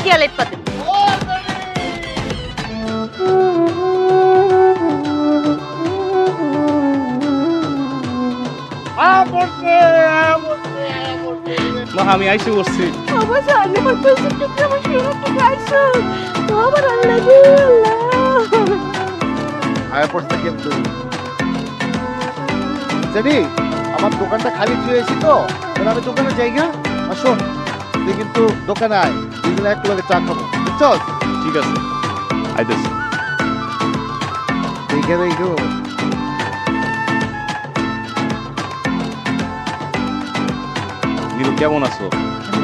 দিয়া লেট পাতে মা আমি আইসে বসছি। আমার জানি আমার পেছন থেকে আমার শুরু থেকে আইসো আমার আল্লাহ গো আল্লাহ আয়া পড়ছে কিন্তু জানি আমার দোকানটা খালি হয়েছি তো তাহলে আমি দোকানে যাই গা। আর শোন তুই কিন্তু দোকানে আয়, দুজনে একটু চা খাবো, বুঝছস? ঠিক আছে আইতেছি। দেখে দেখো নীলু কেমন আছো?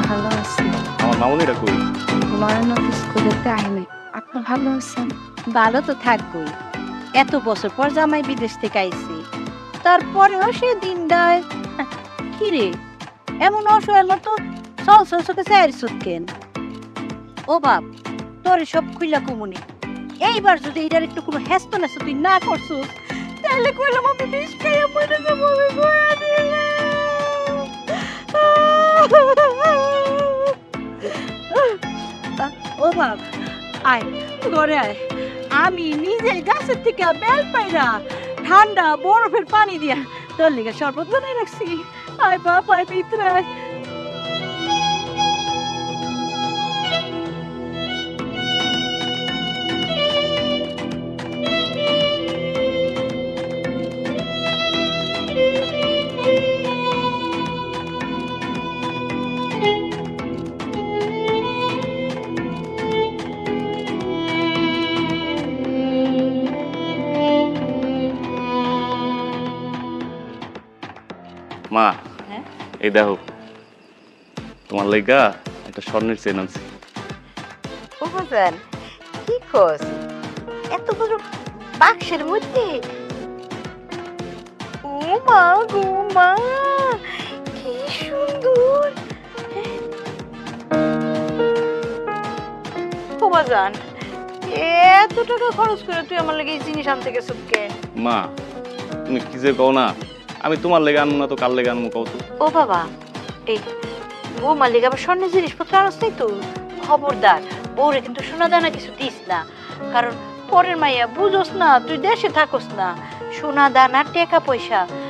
ভালো আছি। আমার মামুনিরা কই? নয়ন স্কুলেতে আইনি। আপনি ভালো আছেন? ভালো তো থাকবোই, এত বছর পর জামাই বিদেশ থেকে আইছি, তারপরেও সে দিনটায় কি রে এমন অসহায়ের মতো চল চল চোখে চায়ের কেন? ও বাপ তোরে সব খুইলা কুমুনি, এইবার যদি এটার একটু কোনো হেস্ত নেস্ত তুই না করছিস তাহলে কইলাম আমি বিষ খাইয়া মরে যাবো। আমি গোয়া দিলাম। ও বাপ আয় ঘরে আয়, আমি নিজে গাছের থেকে বেল পাইরা ঠান্ডা বরফের পানি দিয়া তোর লিগে শরবত বানাই রাখছি। আয় বাপ আয় ভিতরে আয়। মা হ্যাঁ? এই দেখো তোমার লাইগা একটা স্বর্ণের চেন আনছি। ও বাজান কি কস এত বড় বাক্সের মধ্যে? ও মা গো মা কি সুন্দর। ও বাজান এত টাকা খরচ করে তুই আমার লাগে এই জিনিস আনতে গেছিস কেন? মা তুমি কি যে কও না, আমি তোমার লেগে আনবো না তো কার লেগে আনবো কও তো? ও বাবা এই ও মালিক আবার স্বর্ণের জিনিসপত্র আনস নাই তো? খবরদার বউরে কিন্তু সোনা দানা কিছু দিস না, কারণ পরের মাইয়া বুঝোস না তুই দেশে থাকোস না, সোনা দানা টাকা পয়সা